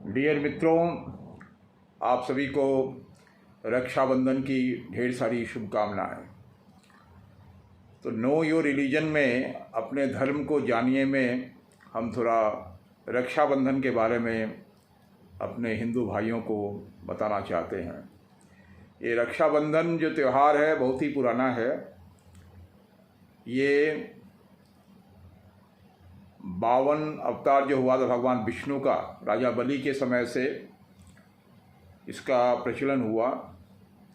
Dear मित्रों, आप सभी को रक्षाबंधन की ढेर सारी शुभकामनाएं। तो नो योर रिलीजन में अपने धर्म को जानिए में हम थोड़ा रक्षाबंधन के बारे में अपने हिंदू भाइयों को बताना चाहते हैं। ये रक्षाबंधन जो त्यौहार है बहुत ही पुराना है। ये 52 अवतार जो हुआ था भगवान विष्णु का, राजा बलि के समय से इसका प्रचलन हुआ।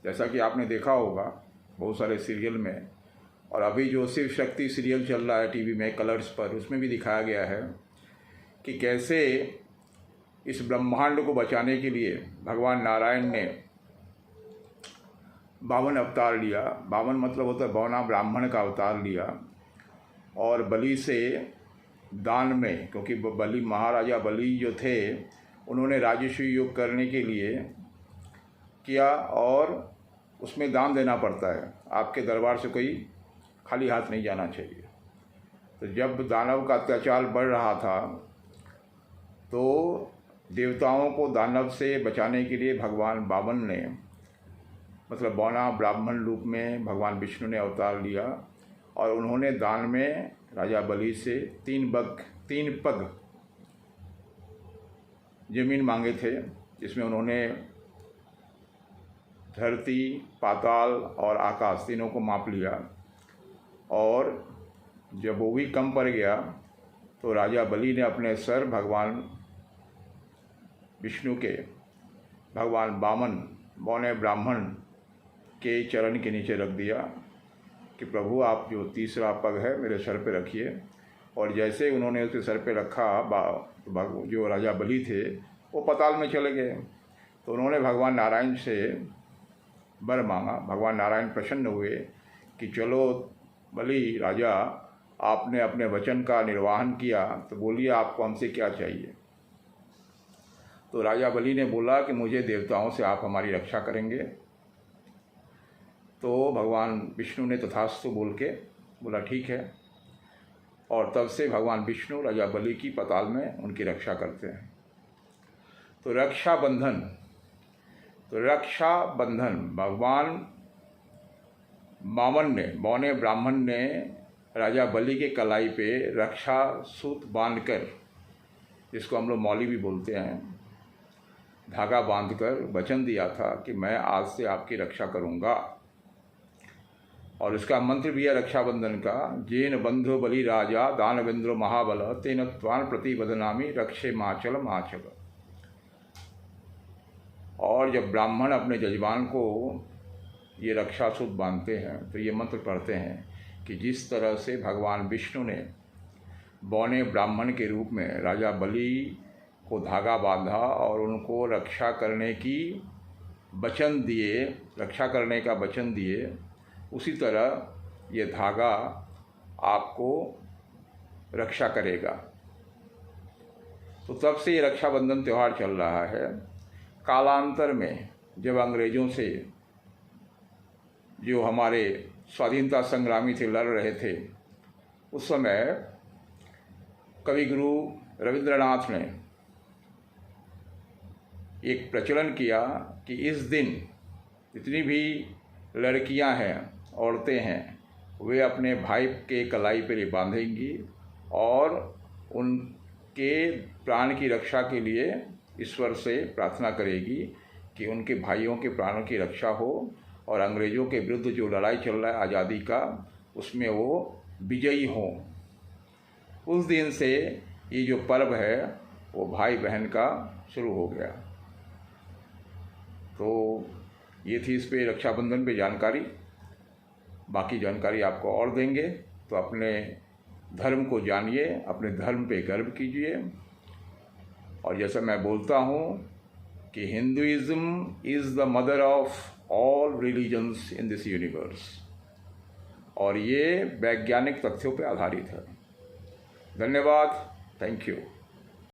जैसा कि आपने देखा होगा बहुत सारे सीरियल में, और अभी जो शिव शक्ति सीरियल चल रहा है टीवी में कलर्स पर, उसमें भी दिखाया गया है कि कैसे इस ब्रह्मांड को बचाने के लिए भगवान नारायण ने 52 अवतार लिया। 52 मतलब होता है 52 ब्राह्मण का अवतार लिया, और बलि से दान में, क्योंकि बलि महाराजा बलि जो थे उन्होंने राजस्व योग करने के लिए किया, और उसमें दान देना पड़ता है। आपके दरबार से कोई खाली हाथ नहीं जाना चाहिए। तो जब दानव का अत्याचार बढ़ रहा था तो देवताओं को दानव से बचाने के लिए भगवान वामन ने, मतलब 52 ब्राह्मण रूप में भगवान विष्णु ने अवतार लिया, और उन्होंने दान में राजा बलि से 3 पग जमीन मांगे थे, जिसमें उन्होंने धरती, पाताल और आकाश तीनों को माप लिया। और जब वो भी कम पड़ गया तो राजा बलि ने अपने सर भगवान विष्णु के, भगवान वामन 52 ब्राह्मण के चरण के नीचे रख दिया कि प्रभु आप जो तीसरा पग है मेरे सर पे रखिए। और जैसे उन्होंने उसके सर पे रखा, जो राजा बलि थे वो पाताल में चले गए। तो उन्होंने भगवान नारायण से वर मांगा। भगवान नारायण प्रसन्न हुए कि चलो बलि राजा, आपने अपने वचन का निर्वहन किया, तो बोलिए आपको हमसे क्या चाहिए। तो राजा बलि ने बोला कि मुझे देवताओं से आप हमारी रक्षा करेंगे। तो भगवान विष्णु ने तथास्तु बोल के बोला ठीक है, और तब से भगवान विष्णु राजा बलि की पाताल में उनकी रक्षा करते हैं। तो रक्षाबंधन भगवान वामन ने, 52 ब्राह्मण ने राजा बलि के कलाई पे रक्षा सूत बांधकर, जिसको हम लोग मौली भी बोलते हैं, धागा बांधकर वचन दिया था कि मैं आज से आपकी रक्षा करूंगा। और इसका मंत्र भी है रक्षाबंधन का, जेन बंधु बलि राजा दानवेंद्र महाबल तेन त्वान प्रतिबदनामी रक्षे माचल माचल। और जब ब्राह्मण अपने जजमान को ये रक्षा सूत बांधते हैं तो ये मंत्र पढ़ते हैं कि जिस तरह से भगवान विष्णु ने 52 ब्राह्मण के रूप में राजा बलि को धागा बांधा और उनको रक्षा करने का वचन दिए, उसी तरह ये धागा आपको रक्षा करेगा। तो तब से ये रक्षाबंधन त्यौहार चल रहा है। कालांतर में जब अंग्रेज़ों से जो हमारे स्वाधीनता संग्रामी थे लड़ रहे थे, उस समय कवि गुरु रविंद्रनाथ ने एक प्रचलन किया कि इस दिन जितनी भी लड़कियां हैं, औरतें हैं, वे अपने भाई के कलाई पर बांधेंगी और उनके प्राण की रक्षा के लिए ईश्वर से प्रार्थना करेगी कि उनके भाइयों के प्राणों की रक्षा हो, और अंग्रेज़ों के विरुद्ध जो लड़ाई चल रहा है आज़ादी का, उसमें वो विजयी हों। उस दिन से ये जो पर्व है वो भाई बहन का शुरू हो गया। तो ये थी इस पे रक्षाबंधन पे जानकारी। बाकी जानकारी आपको और देंगे। तो अपने धर्म को जानिए, अपने धर्म पे गर्व कीजिए। और जैसा मैं बोलता हूँ कि Hinduism is the mother of all religions in this universe, और ये वैज्ञानिक तथ्यों पे आधारित है। धन्यवाद, थैंक यू।